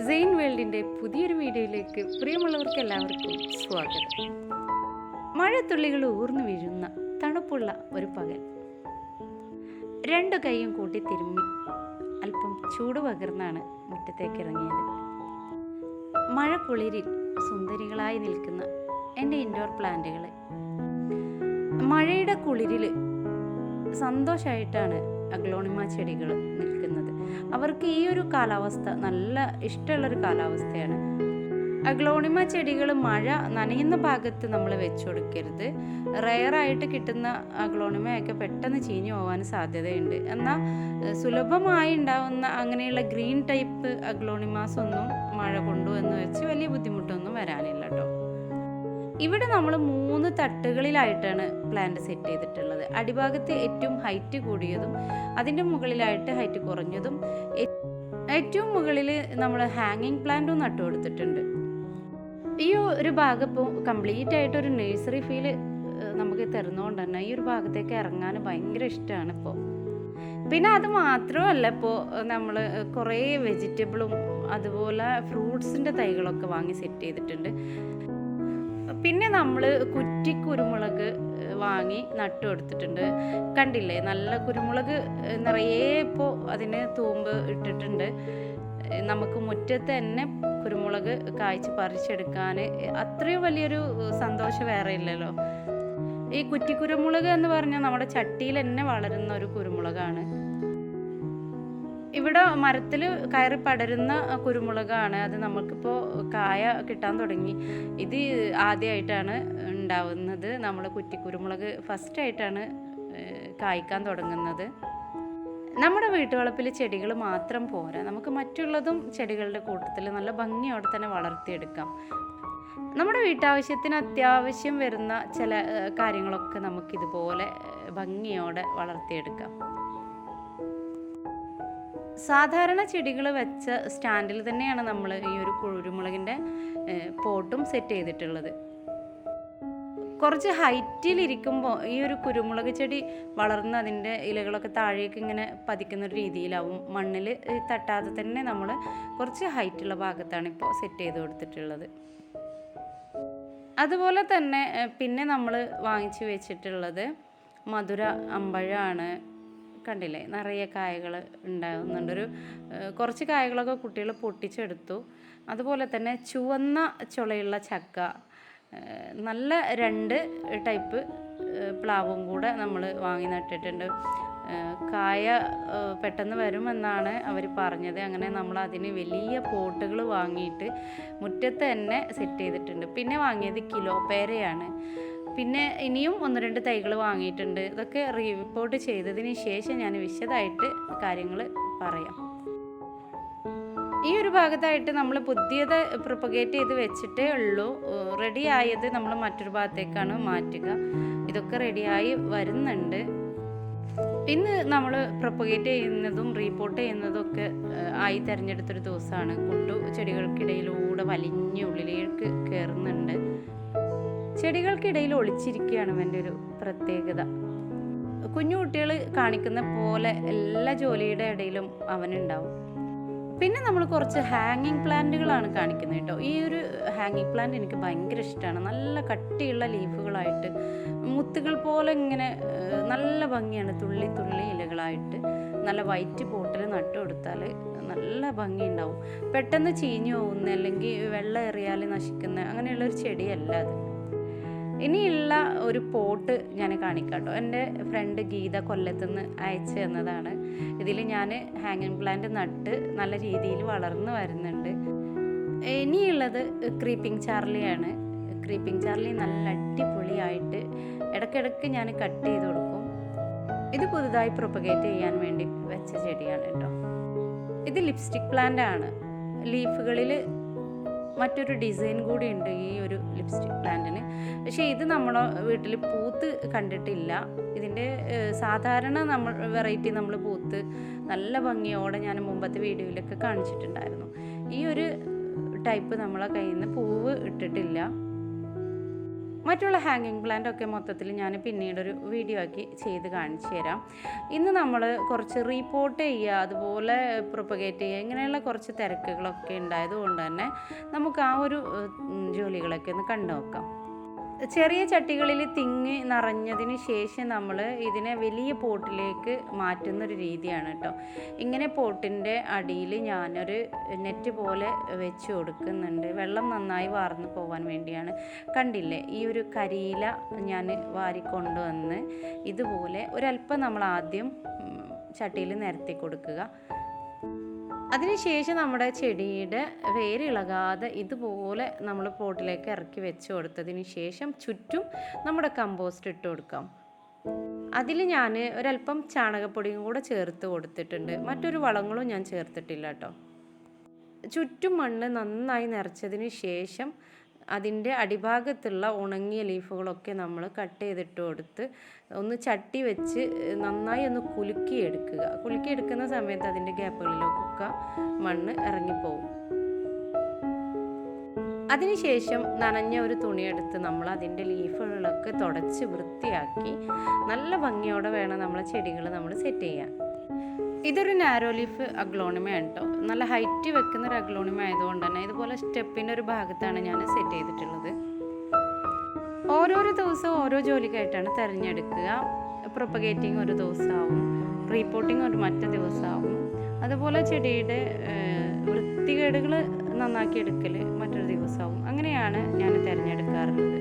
സെയിൻ വേൾഡിൻ്റെ പുതിയൊരു വീഡിയോയിലേക്ക് പ്രിയമുള്ളവർക്ക് എല്ലാവർക്കും സ്വാഗതം. മഴത്തുള്ളികൾ ഊർന്നു വീഴുന്ന തണുപ്പുള്ള ഒരു പകൽ. രണ്ടു കൈയും കൂട്ടി തിരുമ്മി അല്പം ചൂട് പകർന്നാണ് മുറ്റത്തേക്ക് ഇറങ്ങിയത്. മഴക്കുളിരിൽ സുന്ദരികളായി നിൽക്കുന്ന എൻ്റെ ഇൻഡോർ പ്ലാന്റുകൾ മഴയുടെ കുളിരിൽ സന്തോഷമായിട്ടാണ് അഗ്ലോണിമ ചെടികൾ നിൽക്കുന്നത്. അവർക്ക് ഈ ഒരു കാലാവസ്ഥ നല്ല ഇഷ്ടമുള്ളൊരു കാലാവസ്ഥയാണ്. അഗ്ലോണിമ ചെടികൾ മഴ നനയുന്ന ഭാഗത്ത് നമ്മൾ വെച്ചു കൊടുക്കരുത്. റെയറായിട്ട് കിട്ടുന്ന അഗ്ലോണിമയൊക്കെ പെട്ടെന്ന് ചീഞ്ഞു പോകാൻ സാധ്യതയുണ്ട്. എന്നാൽ സുലഭമായി ഉണ്ടാവുന്ന അങ്ങനെയുള്ള ഗ്രീൻ ടൈപ്പ് അഗ്ലോണിമാസ് ഒന്നും മഴ കൊണ്ടുവന്ന് വെച്ച് വലിയ ബുദ്ധിമുട്ടൊന്നും വരാനില്ല കേട്ടോ. ഇവിടെ നമ്മൾ 3 തട്ടുകളിലായിട്ടാണ് പ്ലാന്റ് സെറ്റ് ചെയ്തിട്ടുള്ളത്. അടിഭാഗത്ത് ഏറ്റവും ഹൈറ്റ് കൂടിയതും അതിൻ്റെ മുകളിലായിട്ട് ഹൈറ്റ് കുറഞ്ഞതും ഏറ്റവും മുകളിൽ നമ്മൾ ഹാങ്ങിങ് പ്ലാന്റും നട്ടു കൊടുത്തിട്ടുണ്ട്. ഈ ഒരു ഭാഗം ഇപ്പോൾ കംപ്ലീറ്റ് ആയിട്ട് ഒരു നഴ്സറി ഫീല് നമുക്ക് തരുന്നതുകൊണ്ട് തന്നെ ഈ ഒരു ഭാഗത്തേക്ക് ഇറങ്ങാൻ ഭയങ്കര ഇഷ്ടമാണ് ഇപ്പോൾ. പിന്നെ അത് മാത്രമല്ല, ഇപ്പോൾ നമ്മൾ കുറേ വെജിറ്റബിളും അതുപോലെ ഫ്രൂട്ട്സിൻ്റെ തൈകളൊക്കെ വാങ്ങി സെറ്റ് ചെയ്തിട്ടുണ്ട്. പിന്നെ നമ്മൾ കുറ്റിക്കുരുമുളക് വാങ്ങി നട്ടു കൊടുത്തിട്ടുണ്ട്. കണ്ടില്ലേ, നല്ല കുരുമുളക് നിറയെ ഇപ്പോൾ അതിന് തൂമ്പ് ഇട്ടിട്ടുണ്ട്. നമുക്ക് മുറ്റത്ത് തന്നെ കുരുമുളക് കായ്ച്ച് പറിച്ചെടുക്കാൻ അത്രയും വലിയൊരു സന്തോഷം വേറെ ഇല്ലല്ലോ. ഈ കുറ്റിക്കുരുമുളക് എന്ന് പറഞ്ഞാൽ നമ്മുടെ ചട്ടിയിൽ തന്നെ വളരുന്ന ഒരു കുരുമുളകാണ്. ഇവിടെ മരത്തിൽ കയറി പടരുന്ന കുരുമുളകാണ്. അത് നമുക്കിപ്പോൾ കായ കിട്ടാൻ തുടങ്ങി. ഇത് ആദ്യമായിട്ടാണ് ഉണ്ടാവുന്നത്. നമ്മൾ കുറ്റിക്കുരുമുളക് ഫസ്റ്റായിട്ടാണ് കായ്ക്കാൻ തുടങ്ങുന്നത്. നമ്മുടെ വീട്ടുവളപ്പിൽ ചെടികൾ മാത്രം പോരാ, നമുക്ക് മറ്റുള്ളതും ചെടികളുടെ കൂട്ടത്തിൽ നല്ല ഭംഗിയോടെ തന്നെ വളർത്തിയെടുക്കാം. നമ്മുടെ വീട്ടാവശ്യത്തിന് അത്യാവശ്യം വരുന്ന ചില കാര്യങ്ങളൊക്കെ നമുക്കിതുപോലെ ഭംഗിയോടെ വളർത്തിയെടുക്കാം. സാധാരണ ചെടികൾ വെച്ച സ്റ്റാൻഡിൽ തന്നെയാണ് നമ്മൾ ഈ ഒരു കുരുമുളകിൻ്റെ പോട്ടും സെറ്റ് ചെയ്തിട്ടുള്ളത്. കുറച്ച് ഹൈറ്റിലിരിക്കുമ്പോൾ ഈ ഒരു കുരുമുളക് ചെടി വളർന്ന് അതിൻ്റെ ഇലകളൊക്കെ താഴേക്ക് ഇങ്ങനെ പതിക്കുന്ന ഒരു രീതിയിലാവും. മണ്ണിൽ തട്ടാതെ തന്നെ നമ്മൾ കുറച്ച് ഹൈറ്റുള്ള ഭാഗത്താണ് ഇപ്പോൾ സെറ്റ് ചെയ്ത് കൊടുത്തിട്ടുള്ളത്. അതുപോലെ തന്നെ പിന്നെ നമ്മൾ വാങ്ങിച്ചു വെച്ചിട്ടുള്ളത് മധുര അമ്പഴമാണ്. കണ്ടില്ലേ, നിറയെ കായകൾ ഉണ്ടാകുന്നുണ്ട്. കുറച്ച് കായകളൊക്കെ കുട്ടികൾ പൊട്ടിച്ചെടുത്തു. അതുപോലെ തന്നെ ചുവന്ന ചുളയുള്ള ചക്ക, നല്ല 2 ടൈപ്പ് പ്ലാവും കൂടെ നമ്മൾ വാങ്ങി നട്ടിട്ടുണ്ട്. കായ പെട്ടെന്ന് വരുമെന്നാണ് അവർ പറഞ്ഞത്. അങ്ങനെ നമ്മൾ അതിന് വലിയ പോട്ടുകൾ വാങ്ങിയിട്ട് മുറ്റത്ത് തന്നെ സെറ്റ് ചെയ്തിട്ടുണ്ട്. പിന്നെ വാങ്ങിയത് കിലോ പേരയാണ്. പിന്നെ ഇനിയും 1-2 തൈകൾ വാങ്ങിയിട്ടുണ്ട്. ഇതൊക്കെ റിപ്പോർട്ട് ചെയ്തതിന് ശേഷം ഞാൻ വിശദമായിട്ട് കാര്യങ്ങൾ പറയാം. ഈ ഒരു ഭാഗത്തായിട്ട് നമ്മൾ പുതിയത് പ്രൊപ്പഗേറ്റ് ചെയ്ത് വെച്ചിട്ടേ ഉള്ളൂ. റെഡി ആയത് നമ്മൾ മറ്റൊരു ഭാഗത്തേക്കാണ് മാറ്റുക. ഇതൊക്കെ റെഡിയായി വരുന്നുണ്ട്. ഇന്ന് നമ്മൾ പ്രൊപ്പഗേറ്റ് ചെയ്യുന്നതും റീപോർട്ട് ചെയ്യുന്നതും ഒക്കെ ആയി തിരഞ്ഞെടുത്തൊരു ദിവസമാണ്. കുട്ടു ചെടികൾക്കിടയിലൂടെ വലിഞ്ഞ ഉള്ളിലേക്ക് കയറുന്നുണ്ട്. ചെടികൾക്കിടയിൽ ഒളിച്ചിരിക്കുകയാണ് അവൻ്റെ ഒരു പ്രത്യേകത. കുഞ്ഞു കുട്ടികൾ കാണിക്കുന്ന പോലെ എല്ലാ ജോലിയുടെ ഇടയിലും അവനുണ്ടാവും. പിന്നെ നമ്മൾ കുറച്ച് ഹാങ്ങിങ് പ്ലാന്റുകളാണ് കാണിക്കുന്നത് കേട്ടോ. ഈ ഒരു ഹാങ്ങിങ് പ്ലാന്റ് എനിക്ക് ഭയങ്കര ഇഷ്ടമാണ്. നല്ല കട്ടിയുള്ള ലീഫുകളായിട്ട് മുത്തുകൾ പോലെ ഇങ്ങനെ നല്ല ഭംഗിയാണ്. തുള്ളി തുള്ളി ഇലകളായിട്ട് നല്ല വൈറ്റ് പോട്ടിൽ നട്ടു കൊടുത്താൽ നല്ല ഭംഗി ഉണ്ടാവും. പെട്ടെന്ന് ചീഞ്ഞു പോകുന്ന അല്ലെങ്കിൽ വെള്ളം എറിയാൽ നശിക്കുന്ന അങ്ങനെയുള്ളൊരു ചെടിയല്ല അത്. ഇനിയുള്ള ഒരു പോട്ട് ഞാൻ കാണിക്കാം കേട്ടോ. എൻ്റെ ഫ്രണ്ട് ഗീത കൊല്ലത്തുനിന്ന് അയച്ചു തന്നതാണ്. ഇതിൽ ഞാൻ ഹാങ്ങിങ് പ്ലാന്റ് നട്ട് നല്ല രീതിയിൽ വളർന്നു വരുന്നുണ്ട്. ഇനിയുള്ളത് ക്രീപ്പിംഗ് ചാർലിയാണ്. ക്രീപ്പിംഗ് ചാർലി നല്ല അടിപൊളിയായിട്ട് ഇടയ്ക്കിടയ്ക്ക് ഞാൻ കട്ട് ചെയ്ത് കൊടുക്കും. ഇത് പുതുതായി പ്രൊപ്പഗേറ്റ് ചെയ്യാൻ വേണ്ടി വെച്ച ചെടിയാണ് കേട്ടോ. ഇത് ലിപ്സ്റ്റിക് പ്ലാന്റ് ആണ്. ലീഫുകളിൽ മറ്റൊരു ഡിസൈൻ കൂടി ഉണ്ട് ഈ ഒരു ലിപ്സ്റ്റിക് പ്ലാന്റിന്. പക്ഷേ ഇത് നമ്മുടെ വീട്ടിൽ പൂത്ത് കണ്ടിട്ടില്ല. ഇതിൻ്റെ സാധാരണ നമ്മൾ വെറൈറ്റി നമ്മൾ പൂത്ത് നല്ല ഭംഗിയോടെ ഞാൻ മുമ്പത്തെ വീഡിയോയിലൊക്കെ കാണിച്ചിട്ടുണ്ടായിരുന്നു. ഈ ഒരു ടൈപ്പ് നമ്മളെ കയ്യിൽ നിന്ന് പൂവ് ഇട്ടിട്ടില്ല. മറ്റുള്ള ഹാങ്ങിങ് പ്ലാന്റ് ഒക്കെ മൊത്തത്തിൽ ഞാൻ പിന്നീടൊരു വീഡിയോ ആക്കി ചെയ്ത് കാണിച്ചു തരാം. ഇന്ന് നമ്മൾ കുറച്ച് റീപോർട്ട് ചെയ്യുക, അതുപോലെ പ്രൊപ്പഗേറ്റ് ചെയ്യുക, ഇങ്ങനെയുള്ള കുറച്ച് തിരക്കുകളൊക്കെ ഉണ്ടായതുകൊണ്ട് തന്നെ നമുക്ക് ആ ഒരു ജോലികളൊക്കെ ഒന്ന് കണ്ടു നോക്കാം. ചെറിയ ചട്ടികളിൽ തിങ്ങി നിറഞ്ഞതിന് ശേഷം നമ്മൾ ഇതിനെ വലിയ പോട്ടിലേക്ക് മാറ്റുന്നൊരു രീതിയാണ് കേട്ടോ. ഇങ്ങനെ പോട്ടിൻ്റെ അടിയിൽ ഞാനൊരു നെറ്റ് പോലെ വെച്ച് കൊടുക്കുന്നുണ്ട്, വെള്ളം നന്നായി വാർന്നു പോകാൻ വേണ്ടിയാണ്. കണ്ടില്ലേ, ഈ ഒരു കരിയില ഞാൻ വാരിക്കൊണ്ടുവന്ന് ഇതുപോലെ ഒരല്പം നമ്മൾ ആദ്യം ചട്ടിയിൽ നിരത്തി കൊടുക്കുക. അതിനുശേഷം നമ്മുടെ ചെടിയുടെ വേരിളകാതെ ഇതുപോലെ നമ്മൾ പോട്ടിലേക്ക് ഇറക്കി വെച്ച് കൊടുത്തതിന് ശേഷം ചുറ്റും നമ്മുടെ കമ്പോസ്റ്റ് ഇട്ട് കൊടുക്കാം. അതിൽ ഞാൻ ഒരല്പം ചാണകപ്പൊടിയും കൂടെ ചേർത്ത് കൊടുത്തിട്ടുണ്ട്, മറ്റൊരു വളങ്ങളും ഞാൻ ചേർത്തിട്ടില്ല കേട്ടോ. ചുറ്റും മണ്ണ് നന്നായി നിറച്ചതിന് ശേഷം അതിൻ്റെ അടിഭാഗത്തുള്ള ഉണങ്ങിയ ലീഫുകളൊക്കെ നമ്മൾ കട്ട് ചെയ്തിട്ട് കൊടുത്ത് ഒന്ന് ചട്ടി വെച്ച് നന്നായി ഒന്ന് കുലുക്കിയെടുക്കുന്ന സമയത്ത് അതിൻ്റെ ഗ്യാപ്പുകളിലൊക്കെ മണ്ണ് ഇറങ്ങിപ്പോവും. അതിനുശേഷം നനഞ്ഞ ഒരു തുണിയെടുത്ത് നമ്മൾ അതിൻ്റെ ലീഫുകളൊക്കെ തുടച്ച് വൃത്തിയാക്കി നല്ല ഭംഗിയോടെ വേണം നമ്മളെ ചെടികൾ നമ്മൾ സെറ്റ് ചെയ്യാൻ. ഇതൊരു നാരോ ലീഫ് അഗ്ലോണിമയാണ് കേട്ടോ. നല്ല ഹൈറ്റ് വെക്കുന്ന ഒരു അഗ്ലോണിമ ആയതുകൊണ്ട് തന്നെ ഇതുപോലെ സ്റ്റെപ്പിൻ്റെ ഒരു ഭാഗത്താണ് ഞാൻ സെറ്റ് ചെയ്തിട്ടുള്ളത്. ഓരോരോ ദിവസവും ഓരോ ജോലിക്കായിട്ടാണ് തിരഞ്ഞെടുക്കുക. പ്രൊപ്പഗേറ്റിംഗ് ഒരു ദിവസമാവും, റീപോർട്ടിംഗ് ഒരു മറ്റു ദിവസമാവും, അതുപോലെ ചെടിയുടെ വൃത്തികേടുകൾ നന്നാക്കി എടുക്കൽ മറ്റൊരു ദിവസമാവും. അങ്ങനെയാണ് ഞാൻ തിരഞ്ഞെടുക്കാറുള്ളത്.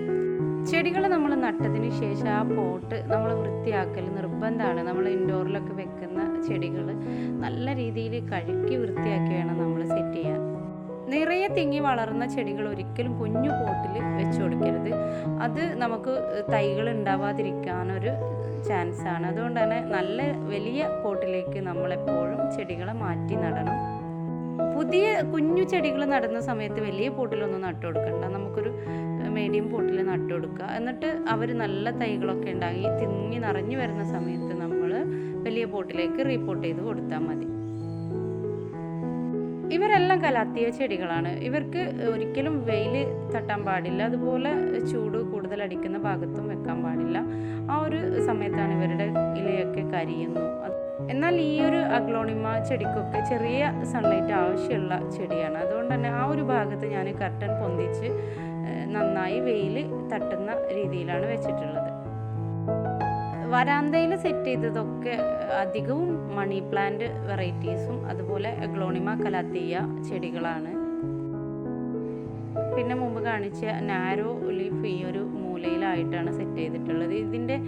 ചെടികൾ നമ്മൾ നട്ടതിന് ശേഷം ആ പോട്ട് നമ്മൾ വൃത്തിയാക്കൽ നിർബന്ധമാണ്. നമ്മൾ ഇൻഡോറിലൊക്കെ വെക്കുന്ന ചെടികൾ നല്ല രീതിയിൽ കഴുകി വൃത്തിയാക്കി വേണം നമ്മൾ സെറ്റ് ചെയ്യാൻ. നിറയെ തിങ്ങി വളർന്ന ചെടികൾ ഒരിക്കലും കുഞ്ഞു പോട്ടിൽ വെച്ച് കൊടുക്കരുത്. അത് നമുക്ക് തൈകൾ ഉണ്ടാവാതിരിക്കാനൊരു ചാൻസാണ്. അതുകൊണ്ട് തന്നെ നല്ല വലിയ പോട്ടിലേക്ക് നമ്മളെപ്പോഴും ചെടികളെ മാറ്റി നടണം. പുതിയ കുഞ്ഞു ചെടികൾ നടുന്ന സമയത്ത് വലിയ പോട്ടിലൊന്നും നട്ടു കൊടുക്കണ്ട, നമുക്കൊരു മീഡിയം പോട്ടിൽ നട്ടു കൊടുക്കുക. എന്നിട്ട് അവർ നല്ല തൈകളൊക്കെ ഉണ്ടാക്കി തിങ്ങി നിറഞ്ഞു വരുന്ന സമയത്ത് നമ്മൾ വലിയ പോട്ടിലേക്ക് റീപോർട്ട് ചെയ്ത് കൊടുത്താൽ മതി. ഇവരെല്ലാം കലാത്തിയ ചെടികളാണ്. ഇവർക്ക് ഒരിക്കലും വെയിൽ തട്ടാൻ പാടില്ല, അതുപോലെ ചൂട് കൂടുതൽ അടിക്കുന്ന ഭാഗത്തും വെക്കാൻ പാടില്ല. ആ ഒരു സമയത്താണ് ഇവരുടെ ഇലയൊക്കെ കരിയുന്നു. എന്നാൽ ഈ ഒരു അഗ്ലോണിമ ചെടിക്കൊക്കെ ചെറിയ സൺലൈറ്റ് ആവശ്യമുള്ള ചെടിയാണ്. അതുകൊണ്ട് തന്നെ ആ ഒരു ഭാഗത്ത് ഞാൻ കർട്ടൻ പൊന്തിച്ച് നന്നായി വെയിൽ തട്ടുന്ന രീതിയിലാണ് വെച്ചിട്ടുള്ളത്. വരാന്തയിൽ സെറ്റ് ചെയ്തതൊക്കെ അധികവും മണി പ്ലാന്റ് വെറൈറ്റീസും അതുപോലെ അഗ്ലോണിമ കലാത്തിയ ചെടികളാണ്. പിന്നെ മുമ്പ് കാണിച്ച നാരോ ലീഫ് ഈ ഒരു മൂലയിലായിട്ടാണ് സെറ്റ് ചെയ്തിട്ടുള്ളത്. ഇതിൻ്റെ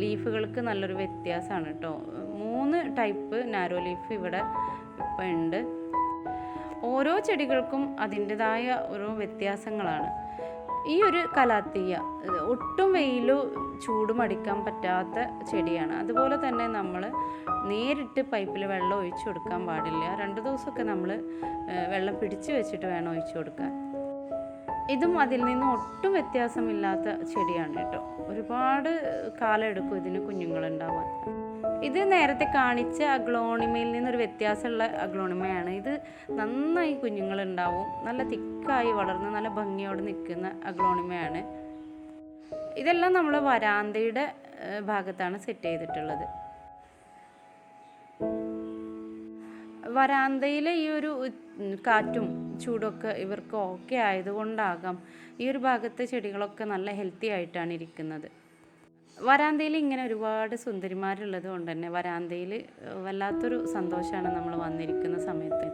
ലീഫുകൾക്ക് നല്ലൊരു വ്യത്യാസമാണ് കേട്ടോ. 3 ടൈപ്പ് നാരോ ലീഫ് ഇവിടെ ഇപ്പം ഉണ്ട്. ഓരോ ചെടികൾക്കും അതിൻ്റെതായ ഓരോ വ്യത്യാസങ്ങളാണ്. ഈ ഒരു കലാത്തിയ ഒട്ടും വെയിലും ചൂടും അടിക്കാൻ പറ്റാത്ത ചെടിയാണ്. അതുപോലെ തന്നെ നമ്മൾ നേരിട്ട് പൈപ്പിൽ വെള്ളം ഒഴിച്ചു കൊടുക്കാൻ പാടില്ല. 2 ദിവസമൊക്കെ നമ്മൾ വെള്ളം പിടിച്ച് വെച്ചിട്ട് വേണം ഒഴിച്ചു കൊടുക്കാൻ. ഇതും അതിൽ നിന്ന് ഒട്ടും വ്യത്യാസമില്ലാത്ത ചെടിയാണ് കേട്ടോ. ഒരുപാട് കാലം എടുക്കും ഇതിന് കുഞ്ഞുങ്ങളുണ്ടാവാൻ. ഇത് നേരത്തെ കാണിച്ച അഗ്ലോണിമയിൽ നിന്നൊരു വ്യത്യാസമുള്ള അഗ്ലോണിമയാണ്. ഇത് നന്നായി കുഞ്ഞുങ്ങളുണ്ടാവും, നല്ല തിക്കായി വളർന്ന് നല്ല ഭംഗിയോടെ നിൽക്കുന്ന അഗ്ലോണിമയാണ്. ഇതെല്ലാം നമ്മൾ വരാന്തയുടെ ഭാഗത്താണ് സെറ്റ് ചെയ്തിട്ടുള്ളത്. വരാന്തയിലെ ഈ ഒരു കാറ്റും ചൂടൊക്കെ ഇവർക്ക് ഓക്കെ ആയതുകൊണ്ടാകാം ഈ ഒരു ഭാഗത്തെ ചെടികളൊക്കെ നല്ല ഹെൽത്തി ആയിട്ടാണ് ഇരിക്കുന്നത്. വരാന്തയിൽ ഇങ്ങനെ ഒരുപാട് സുന്ദരിമാരുള്ളത് കൊണ്ട് തന്നെ വരാന്തയിൽ വല്ലാത്തൊരു സന്തോഷമാണ് നമ്മൾ വന്നിരിക്കുന്ന സമയത്ത്.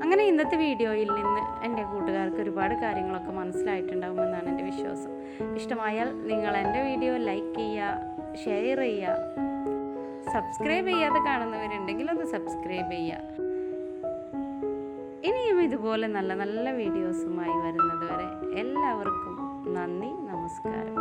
അങ്ങനെ ഇന്നത്തെ വീഡിയോയിൽ നിന്ന് എൻ്റെ കൂട്ടുകാർക്ക് ഒരുപാട് കാര്യങ്ങളൊക്കെ മനസ്സിലായിട്ടുണ്ടാകുമെന്നാണ് എൻ്റെ വിശ്വാസം. ഇഷ്ടമായാൽ നിങ്ങൾ എൻ്റെ വീഡിയോ ലൈക്ക് ചെയ്യുക, ഷെയർ ചെയ്യുക, സബ്സ്ക്രൈബ് ചെയ്യാതെ കാണുന്നവരുണ്ടെങ്കിൽ ഒന്ന് സബ്സ്ക്രൈബ് ചെയ്യുക. ഇനിയും ഇതുപോലെ നല്ല നല്ല വീഡിയോസുമായി വരുന്നത് വരെ എല്ലാവർക്കും നന്ദി, നമസ്കാരം.